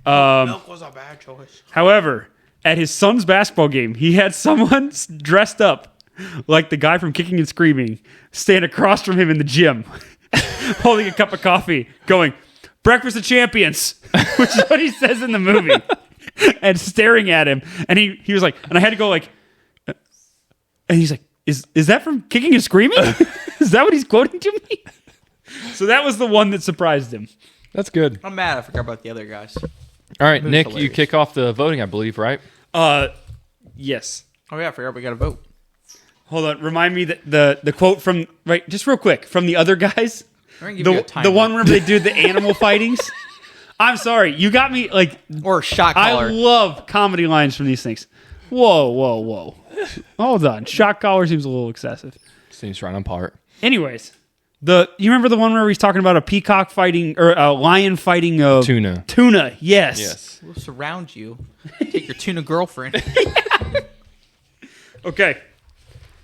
Milk was a bad choice. However, at his son's basketball game, he had someone dressed up like the guy from Kicking and Screaming stand across from him in the gym, holding a cup of coffee, going, "Breakfast of Champions," which is what he says in the movie, and staring at him. And he was like, and I had to go like, and he's like, is that from Kicking and Screaming? Is that what he's quoting to me? So that was the one that surprised him. That's good. I'm mad I forgot about the other guys. All right, Movie's Nick, you hilarious. kick off the voting, I believe, right? Yes. Oh yeah, I forgot we got to vote. Hold on. Remind me that the quote from, right, just real quick, from the other guys. We're gonna give you a The timer. one where they do the animal fightings. I'm sorry. You got me, like, or shot I caller. love comedy lines from these things. Whoa. Hold on. Shot collar seems a little excessive. Seems right on par. Anyways, you remember the one where he's talking about a peacock fighting, or a lion fighting a Tuna. Tuna, yes. Yes. We'll surround you. Take your tuna girlfriend. Okay.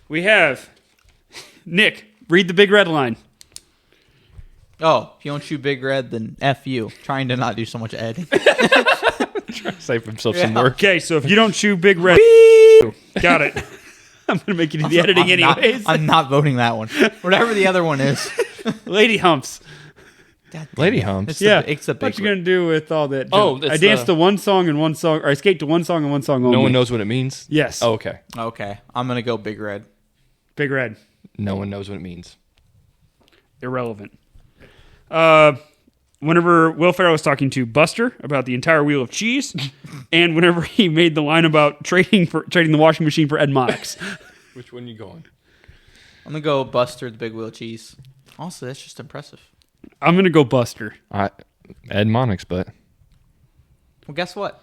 We have Nick, read the big red line. Oh, if you don't shoot Big Red, then F you. Trying to not do so much editing. Save himself some Yeah. work. Okay, so if you don't chew big red, got it. I'm gonna make you do the editing anyways. I'm not voting that one. Whatever the other one is. Lady humps. Lady humps. It's Yeah, it's a what big you gonna do with all that? Oh, I it's danced the- to one song and one song, or I skate to one song and one song only. No one knows what it means? Yes. Oh, okay. Okay, I'm gonna go Big Red. Big red. No one knows what it means. Irrelevant. Whenever Will Ferrell was talking to Buster about the entire wheel of cheese, and whenever he made the line about trading the washing machine for Ed Monix. Which one you going? I'm gonna go Buster the Big Wheel of Cheese. Also, that's just impressive. I'm gonna go Buster. Ed Monix, but Well, guess what?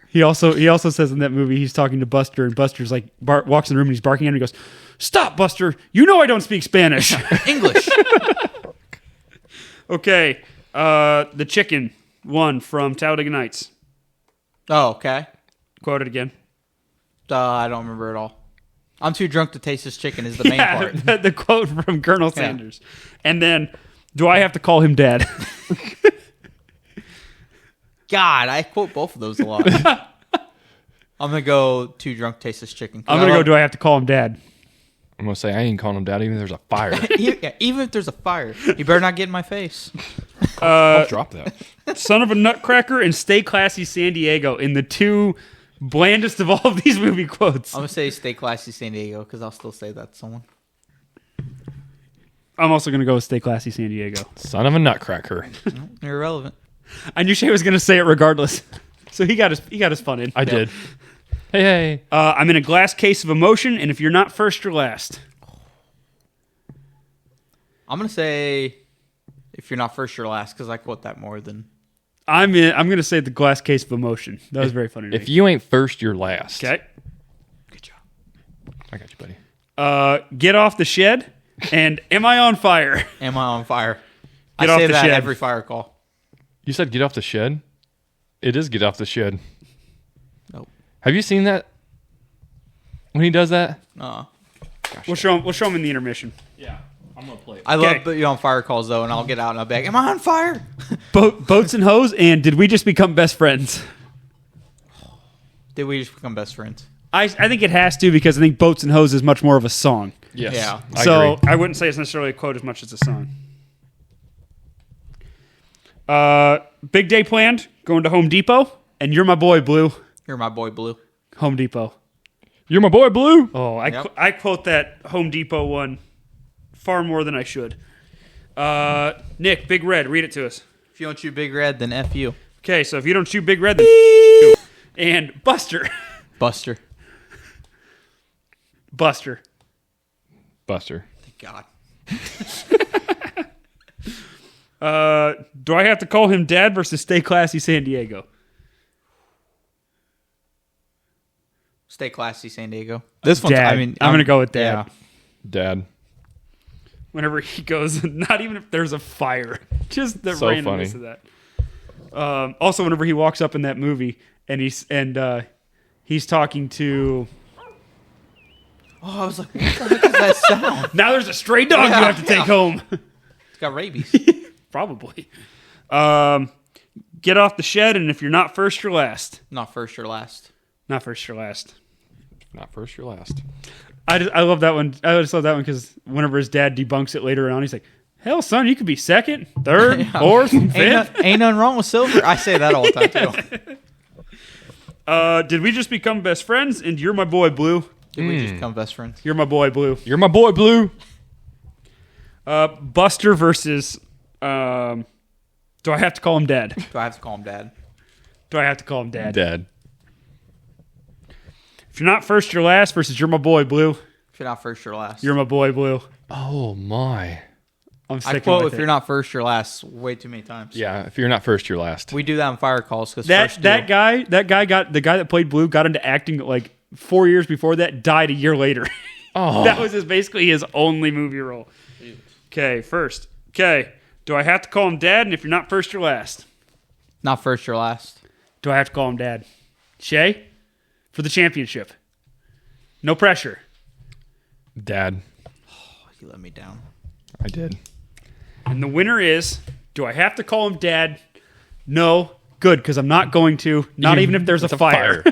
He also says in that movie he's talking to Buster, and Buster's like walks in the room and he's barking at him. He goes, "Stop, Buster! You know I don't speak Spanish." English. Okay, the chicken one from Talladega Nights. Oh, okay. Quote it again. I don't remember it all. I'm too drunk to taste this chicken is the main part. the quote from Colonel Sanders. And then, do I have to call him Dad? God, I quote both of those a lot. I'm gonna go too drunk to taste this chicken. I'm gonna go. Do I have to call him Dad? I'm going to say I ain't calling him dad even if there's a fire. Yeah, even if there's a fire, you better not get in my face. I'll drop that. Son of a Nutcracker and Stay Classy San Diego in the two blandest of all of these movie quotes. I'm gonna say Stay Classy San Diego because I'll still say that to someone. I'm also gonna go with Stay Classy San Diego. Son of a nutcracker. You're irrelevant. I knew Shay was gonna say it regardless, so he got his fun in. I did. Hey. I'm in a glass case of emotion, and if you're not first, you're last. I'm gonna say if you're not first, you're last because I quote that more than. I'm gonna say the glass case of emotion. That was very funny. To If me. you ain't first, you're last. Okay. Good job. I got you, buddy. Get off the shed, and am I on fire? Am I on fire? Get I off say the that shed. every fire call. You said get off the shed? It is get off the shed. Nope. Have you seen that? When he does that? We'll show him in the intermission. Yeah. I'm going to play it. I Okay. love putting you on fire calls though, and I'll get out and I'll be like, "Am I on fire?" Boats and hose, and did we just become best friends? Did we just become best friends? I think it has to because I think Boats and Hose is much more of a song. Yes. Yeah. I So agree. I wouldn't say it's necessarily a quote as much as a song. Big day planned, going to Home Depot, and you're my boy, Blue. You're my boy, Blue. Home Depot. You're my boy, Blue. Oh, Yep. I quote that Home Depot one far more than I should. Nick, Big Red, read it to us. If you don't shoot Big Red, then F you. Okay, so if you don't shoot Big Red, then you. And Buster. Buster. Buster. Buster. Thank God. Do I have to call him Dad versus Stay Classy San Diego? Stay Classy San Diego. This one's, Dad. I mean, I'm gonna go with Dad. Yeah. Dad. Whenever he goes, not even if there's a fire, just the So randomness funny. of that. Also, whenever he walks up in that movie and he's talking to, Oh, I was like, what the heck is that sound? now there's a stray dog you have to take home. It's got rabies. Probably. Get off the shed, and if you're not first, you're last. Not first or last. Not first, you're last. Not first, you're last. I love that one. I just love that one because whenever his dad debunks it later on, he's like, hell, son, you could be second, third, fourth, fifth. Ain't nothing wrong with silver. I say that all the time, too. Did we just become best friends? And you're my boy, Blue. Did we just become best friends? You're my boy, Blue. You're my boy, Blue. Buster versus... do I have to call him Dad? Do I have to call him Dad? Do I have to call him Dad? Dad. If you're not first, you're last versus you're my boy, Blue. If you're not first or last. You're my boy, Blue. Oh, my. I'm I sticking quote, with if it. you're not first or last, way too many times. Yeah, if you're not first, you're last. We do that on fire calls because The guy that played Blue got into acting like 4 years before that, died a year later. Oh. That was basically his only movie role. Okay, first. Okay, do I have to call him Dad? And if you're not first, you're last. Not first or last. Do I have to call him Dad? Shay, for the championship. No pressure. Dad. You let me down. I did. And the winner is, do I have to call him Dad? No. Good, because I'm not going to. Not even if there's a fire.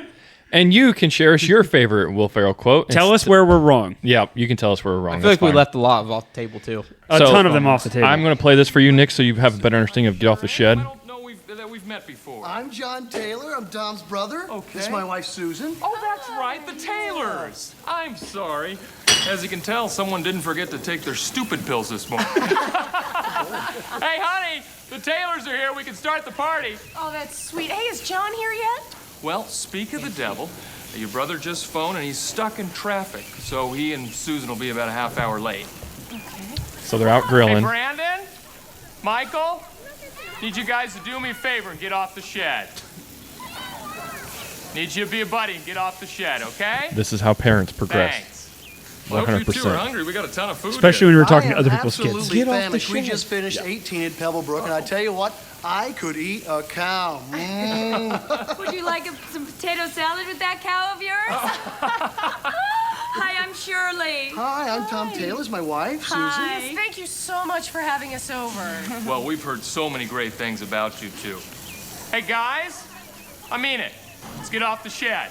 And you can share us your favorite Will Ferrell quote. Tell us where we're wrong. Yeah, you can tell us where we're wrong. I feel like we That's left a lot off the table, too. A So, ton of them off the table. I'm going to play this for you, Nick, so you have a better understanding of Get Off the Shed. I don't know that we've met before. I'm John Taylor. I'm Dom's brother. Okay. This is my wife, Susan. Oh, that's right, the Taylors. I'm sorry. As you can tell, someone didn't forget to take their stupid pills this morning. Hey, honey, the Taylors are here. We can start the party. Oh, that's sweet. Hey, is John here yet? Well, speak of the devil. Your brother just phoned and he's stuck in traffic, so he and Susan will be about a half hour late. So they're out Hey, grilling. Brandon, Michael, need you guys to do me a favor and get off the shed. Need you to be a buddy and get off the shed, okay? This is how parents progress. Thanks. Well, I hope you two are 100%. hungry. We got a ton of food Especially here. when we're talking I to am other people's kids. absolutely famished. We just finished 18 at Pebblebrook, and I tell you what, I could eat a cow. Would you like some potato salad with that cow of yours? Hi, I'm Shirley. Hi, I'm Tom Taylor. My wife, Hi. Susan. Thank you so much for having us over. Well, we've heard so many great things about you two. Hey, guys, I mean it. Let's get off the shed.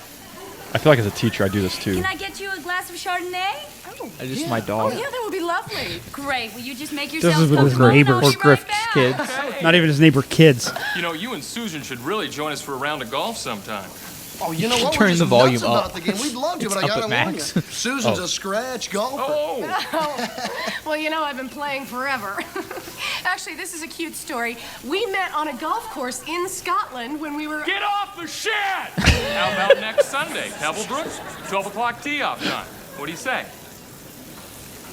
I feel like as a teacher, I do this too. Can I get you a glass of Chardonnay? Oh, That's just my dog. yeah, that would be lovely. Great. Will you just make is yourself with his comfortable? neighbors. I'll Or be right Griff's back. kids. Not even his neighbor kids. You know, you and Susan should really join us for a round of golf sometime. Oh, you know what? Turn We're just the volume nuts up. about the game. We'd love to, but I It's up gotta at warn you. max. Susan's a scratch golfer. Oh, Well, you know, I've been playing forever. Actually, this is a cute story. We met on a golf course in Scotland when we were... get off the shed! How about next Sunday, Pebblebrook? 12 o'clock tee-off time. What do you say?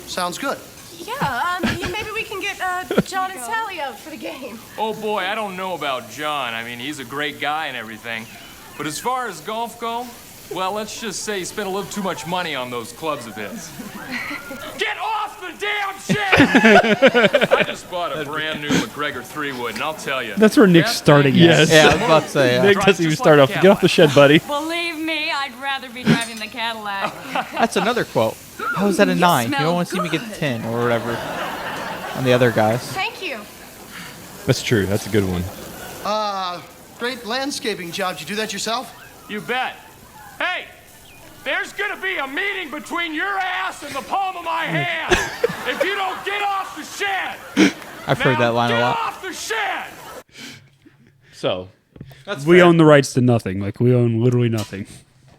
Sounds good. Yeah, maybe we can get John and Sally out for the game. Oh, boy, I don't know about John. I mean, he's a great guy and everything. But as far as golf go, well, let's just say he spent a little too much money on those clubs of his. Get off the damn shed! I just bought a brand new McGregor 3-wood, and I'll tell you. That's where Nick's that starting thing at. Yes. Yeah, I was about to say. Nick Drive doesn't even just start like off. a Get off the shed, buddy. Believe me, I'd rather be driving the Cadillac. That's another quote. How is that a 9? You smell don't want to see me get good. 10 or whatever on the other guys. Thank you. That's true. That's a good one. Great landscaping job. Did you do that yourself? You bet. Hey, there's gonna be a meeting between your ass and the palm of my hand if you don't get off the shed. I've heard that line a Get lot. off the shed. So, We own the rights to nothing. Like, we own literally nothing.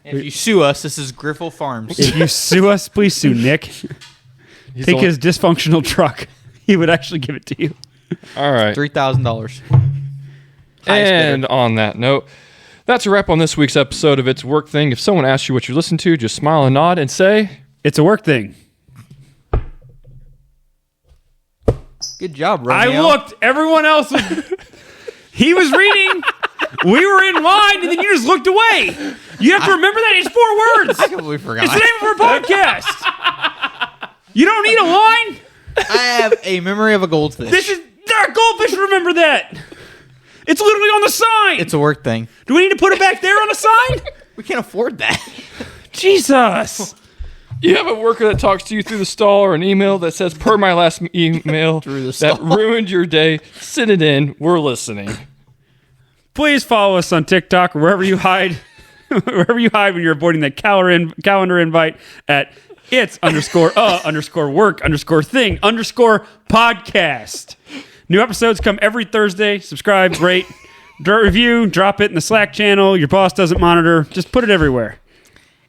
If you sue us, this is Griffle Farms. If you sue us, please sue Nick. he's Take only- his dysfunctional truck. He would actually give it to you. All right. $3,000. And on that note, that's a wrap on this week's episode of It's a Work Thing. If someone asks you what you listen to, just smile and nod and say, It's a work thing. Good job, I Romeo. looked. Everyone else was... He was reading. We were in line, and then you just looked away. You have to remember that. It's 4 words. I completely forgot. It's the name of our podcast. You don't need a line. I have a memory of a goldfish. This is... Goldfish, remember that. It's literally on the sign. It's a work thing. Do we need to put it back there on the sign? We can't afford that. Jesus. you have a worker that talks to you through the stall or an email that says, per my last email, Through the that stall. ruined your day. Send it in. We're listening. Please follow us on TikTok or wherever you hide. Wherever you hide when you're avoiding that calendar invite at its_work_thing_podcast. New episodes come every Thursday. Subscribe, rate, review, drop it in the Slack channel. Your boss doesn't monitor. Just put it everywhere.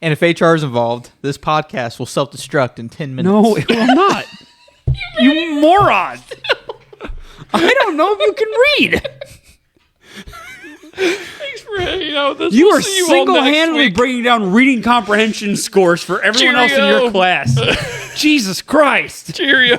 And if HR is involved, this podcast will self-destruct in 10 minutes. No, it will not. You moron. I don't know if you can read. Thanks for hanging out with us. You We'll are see all next single-handedly week. bringing down reading comprehension scores for everyone else in Cheerio. your class. Jesus Christ. Cheerio.